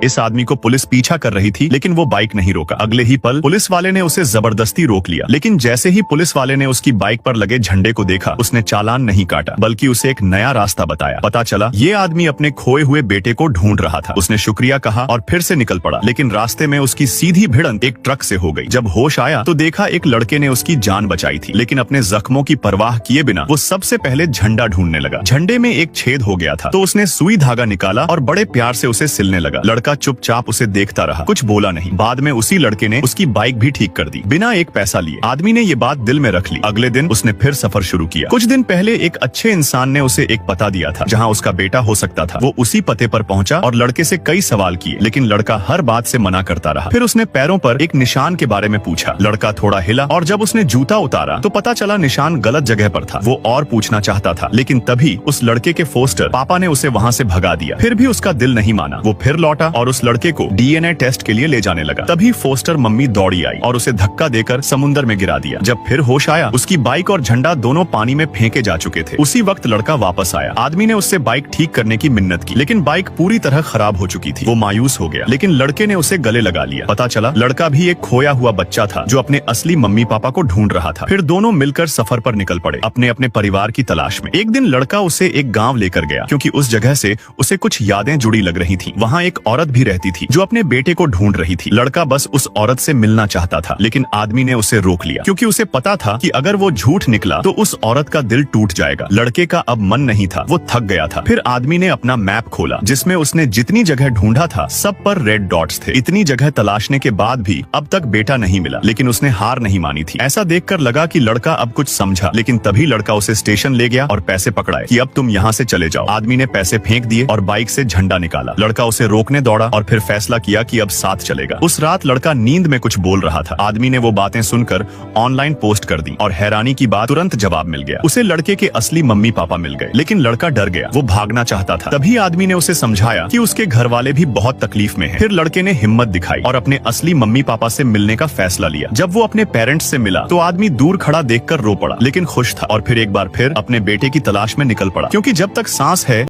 इस आदमी को पुलिस पीछा कर रही थी, लेकिन वो बाइक नहीं रोका। अगले ही पल पुलिस वाले ने उसे जबरदस्ती रोक लिया, लेकिन जैसे ही पुलिस वाले ने उसकी बाइक पर लगे झंडे को देखा, उसने चालान नहीं काटा, बल्कि उसे एक नया रास्ता बताया। पता चला ये आदमी अपने खोए हुए बेटे को ढूंढ रहा था। उसने शुक्रिया कहा और फिर से निकल पड़ा, लेकिन रास्ते में उसकी सीधी भिड़ंत एक ट्रक से हो गई। जब होश आया तो देखा एक लड़के ने उसकी जान बचाई थी, लेकिन अपने जख्मों की परवाह किए बिना वो सबसे पहले झंडा ढूंढने लगा। झंडे में एक छेद हो गया था, तो उसने सुई धागा निकाला और बड़े प्यार से उसे सिलने लगा। लड़का चुपचाप उसे देखता रहा, कुछ बोला नहीं। बाद में उसी लड़के ने उसकी बाइक भी ठीक कर दी, बिना एक पैसा लिए। आदमी ने ये बात दिल में रख ली। अगले दिन उसने फिर सफर शुरू किया। कुछ दिन पहले एक अच्छे इंसान ने उसे एक पता दिया था जहाँ उसका बेटा हो सकता था। वो उसी पते पर पहुंचा और लड़के से कई सवाल किए, लेकिन लड़का हर बात से मना करता रहा। फिर उसने पैरों पर एक निशान के बारे में पूछा। लड़का थोड़ा हिला और जब उसने जूता उतारा तो पता चला निशान गलत जगह पर था। वो और पूछना चाहता था, लेकिन तभी उस लड़के के फोस्टर पापा ने उसे वहाँ से भगा दिया। फिर भी उसका दिल नहीं माना। वो फिर लौटा और उस लड़के को डीएनए टेस्ट के लिए ले जाने लगा। तभी फोस्टर मम्मी दौड़ी आई और उसे धक्का देकर समुद्र में गिरा दिया। जब फिर होश आया, उसकी बाइक और झंडा दोनों पानी में फेंके जा चुके थे। उसी वक्त लड़का वापस आया। आदमी ने उससे बाइक ठीक करने की मिन्नत की, लेकिन बाइक पूरी तरह खराब हो चुकी थी। वो मायूस हो गया, लेकिन लड़के ने उसे गले लगा लिया। पता चला लड़का भी एक खोया हुआ बच्चा था जो अपने असली मम्मी पापा को ढूंढ रहा था। फिर दोनों मिलकर सफर पर निकल पड़े, अपने अपने परिवार की तलाश में। एक दिन लड़का उसे एक गांव लेकर गया, क्योंकि उस जगह से उसे कुछ यादें जुड़ी लग रही थी। वहाँ एक औरत भी रहती थी जो अपने बेटे को ढूंढ रही थी। लड़का बस उस औरत से मिलना चाहता था, लेकिन आदमी ने उसे रोक लिया, क्योंकि उसे पता था कि अगर वो झूठ निकला तो उस औरत का दिल टूट जाएगा। लड़के का अब मन नहीं था, वो थक गया था। फिर आदमी ने अपना मैप खोला, जिसमें उसने जितनी जगह ढूंढा था सब पर रेड डॉट्स थे। इतनी जगह तलाशने के बाद भी अब तक बेटा नहीं मिला, लेकिन उसने हार नहीं मानी थी। ऐसा देखकर लगा कि लड़का अब कुछ समझा, लेकिन तभी लड़का उसे स्टेशन ले गया और पैसे पकड़ाए कि अब तुम यहाँ से चले जाओ। आदमी ने पैसे फेंक दिए और बाइक से झंडा निकाला। लड़का उसे रोकने दौड़ा और फिर फैसला किया कि अब साथ चलेगा। उस रात लड़का नींद में कुछ बोल रहा था। आदमी ने वो बातें सुनकर ऑनलाइन पोस्ट कर दी और हैरानी की बात, तुरंत जवाब मिल गया। उसे लड़के के असली मम्मी पापा मिल गए, लेकिन लड़का डर गया। वो भागना चाहता था। तभी आदमी ने उसे समझाया कि उसके घर वाले भी बहुत तकलीफ में हैं। फिर लड़के ने हिम्मत दिखाई और अपने असली मम्मी पापा से मिलने का फैसला लिया। जब वो अपने पेरेंट्स से मिला तो आदमी दूर खड़ा देखकर रो पड़ा, लेकिन खुश था और फिर एक बार फिर अपने बेटे की तलाश में निकल पड़ा, क्योंकि जब तक सांस है